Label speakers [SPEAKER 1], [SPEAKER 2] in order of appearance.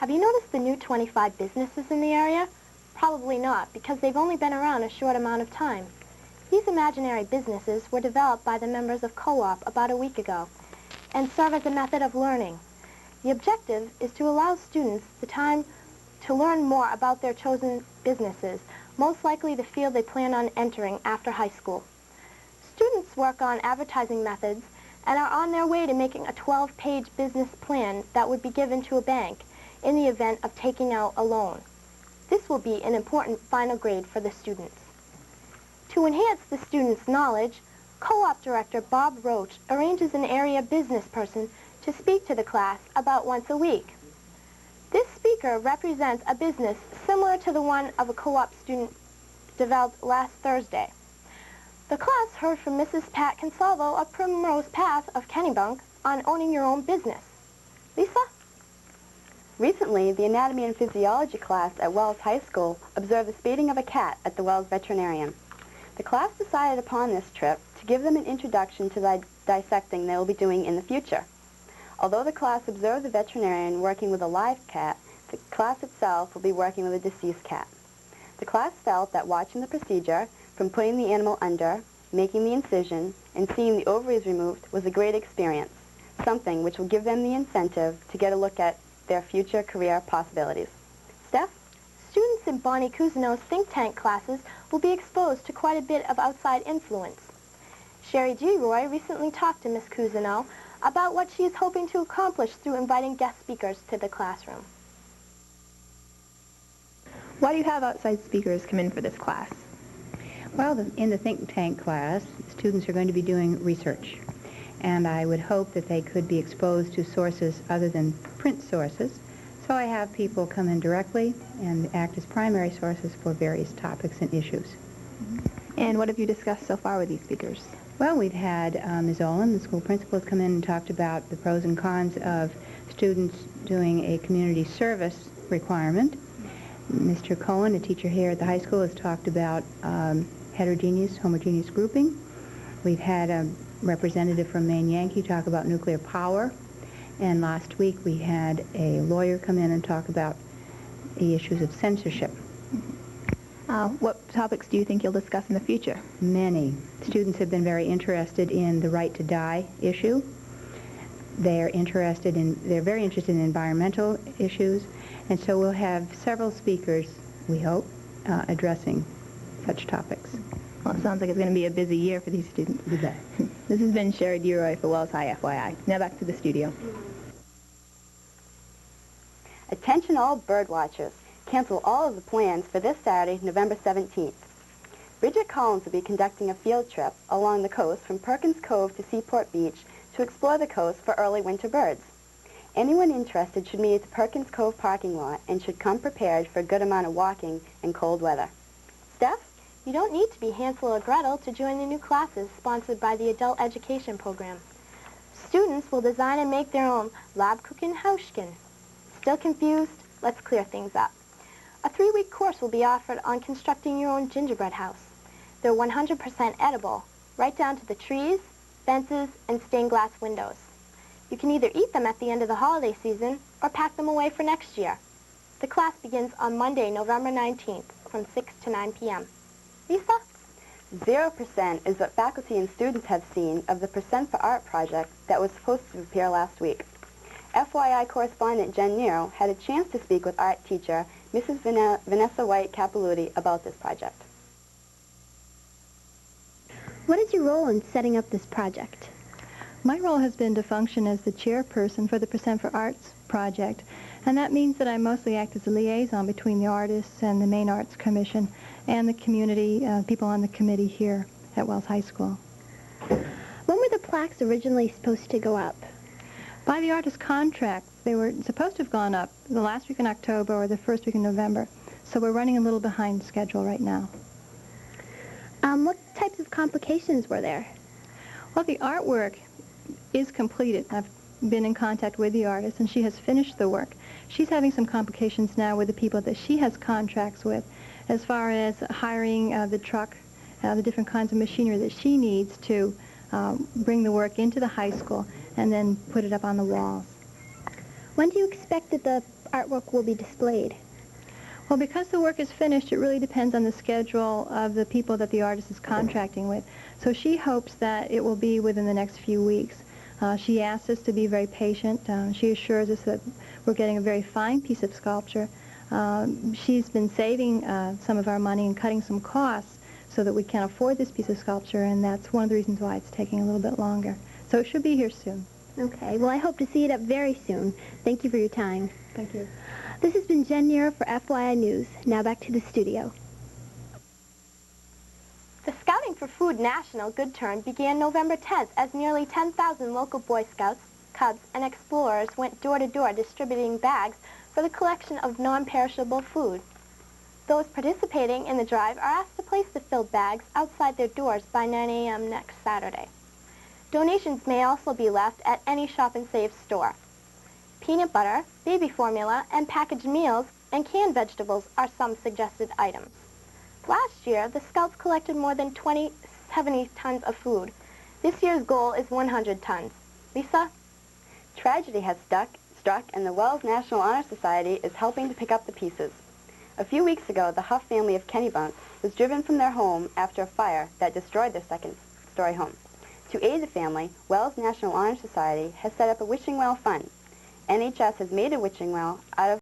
[SPEAKER 1] Have you noticed the new 25 businesses in the area? Probably not, because they've only been around a short amount of time. These imaginary businesses were developed by the members of co-op about a week ago and serve as a method of learning. The objective is to allow students the time to learn more about their chosen businesses, most likely the field they plan on entering after high school. Students work on advertising methods and are on their way to making a 12-page business plan that would be given to a bank in the event of taking out a loan. This will be an important final grade for the students. To enhance the students' knowledge, Co-op Director Bob Roach arranges an area business person to speak to the class about once a week. This speaker represents a business similar to the one of a co-op student developed last Thursday. The class heard from Mrs. Pat Consalvo of Primrose Path of Kennebunk on owning your own business. Lisa?
[SPEAKER 2] Recently, the Anatomy and Physiology class at Wells High School observed the spading of a cat at the Wells Veterinarian. The class decided upon this trip to give them an introduction to the dissecting they will be doing in the future. Although the class observed the veterinarian working with a live cat, the class itself will be working with a deceased cat. The class felt that watching the procedure, from putting the animal under, making the incision, and seeing the ovaries removed was a great experience, something which will give them the incentive to get a look at their future career possibilities. Steph?
[SPEAKER 1] Students in Bonnie Cousineau's think tank classes will be exposed to quite a bit of outside influence. Sherry G. Roy recently talked to Ms. Cousineau about what she is hoping to accomplish through inviting guest speakers to the classroom.
[SPEAKER 3] Why do you have outside speakers come in for this class?
[SPEAKER 4] Well, in the think tank class, students are going to be doing research. And I would hope that they could be exposed to sources other than print sources. So I have people come in directly and act as primary sources for various topics and issues.
[SPEAKER 3] And what have you discussed so far with these speakers?
[SPEAKER 4] Well, we've had Ms. Olin, the school principal, has come in and talked about the pros and cons of students doing a community service requirement. Mr. Cohen, a teacher here at the high school, has talked about homogeneous grouping. We've had a representative from Maine Yankee talk about nuclear power. And last week we had a lawyer come in and talk about the issues of censorship.
[SPEAKER 3] What topics do you think you'll discuss in the future?
[SPEAKER 4] Many. Students have been very interested in the right to die issue. They're very interested in environmental issues. And so we'll have several speakers, we hope, addressing such topics.
[SPEAKER 3] Well, it sounds like it's going to be a busy year for these students.
[SPEAKER 4] You bet.
[SPEAKER 3] This has been Sherry DeRoy for Wells High FYI. Now back to the studio.
[SPEAKER 2] Attention all bird watchers. Cancel all of the plans for this Saturday, November 17th. Bridget Collins will be conducting a field trip along the coast from Perkins Cove to Seaport Beach to explore the coast for early winter birds. Anyone interested should meet at the Perkins Cove parking lot and should come prepared for a good amount of walking in cold weather. Steph?
[SPEAKER 1] You don't need to be Hansel or Gretel to join the new classes sponsored by the Adult Education Program. Students will design and make their own Labkuchen Hauschken. Still confused? Let's clear things up. A 3-week course will be offered on constructing your own gingerbread house. They're 100% edible, right down to the trees, fences, and stained glass windows. You can either eat them at the end of the holiday season or pack them away for next year. The class begins on Monday, November 19th from 6 to 9 p.m. Lisa?
[SPEAKER 2] 0% is what faculty and students have seen of the Percent for Art project that was supposed to appear last week. FYI correspondent Jen Nero had a chance to speak with art teacher Mrs. Vanessa White Capilouti about this project.
[SPEAKER 1] What is your role in setting up this project?
[SPEAKER 5] My role has been to function as the chairperson for the Percent for Arts project, and that means that I mostly act as a liaison between the artists and the Maine Arts Commission and the community, people on the committee here at Wells High School.
[SPEAKER 1] When were the plaques originally supposed to go up?
[SPEAKER 5] By the artist contract, they were supposed to have gone up the last week in October or the first week in November, so we're running a little behind schedule right now.
[SPEAKER 1] What types of complications were there?
[SPEAKER 5] Well, the artwork is completed. I've been in contact with the artist, and she has finished the work. She's having some complications now with the people that she has contracts with as far as hiring the truck, the different kinds of machinery that she needs to bring the work into the high school and then put it up on the walls.
[SPEAKER 1] When do you expect that the artwork will be displayed?
[SPEAKER 5] Well, because the work is finished, it really depends on the schedule of the people that the artist is contracting with. So she hopes that it will be within the next few weeks. She asks us to be very patient. She assures us that we're getting a very fine piece of sculpture. She's been saving some of our money and cutting some costs so that we can afford this piece of sculpture, and that's one of the reasons why it's taking a little bit longer. So it should be here soon.
[SPEAKER 1] Okay, well, I hope to see it up very soon. Thank you for your time.
[SPEAKER 5] Thank you.
[SPEAKER 1] This has been Jen Nero for FYI News. Now back to the studio. The Scouting for Food National Good Turn began November 10th as nearly 10,000 local Boy Scouts, Cubs, and Explorers went door to door distributing bags for the collection of non-perishable food. Those participating in the drive are asked to place the filled bags outside their doors by 9 a.m. next Saturday. Donations may also be left at any Shop and Save store. Peanut butter, baby formula, and packaged meals and canned vegetables are some suggested items. Last year, the Scouts collected more than 70 tons of food. This year's goal is 100 tons. Lisa?
[SPEAKER 2] Tragedy has struck, and the Wells National Honor Society is helping to pick up the pieces. A few weeks ago, the Huff family of Kennebunk was driven from their home after a fire that destroyed their second-story home. To aid the family, Wells National Honor Society has set up a wishing well fund. NHS has made a wishing well out of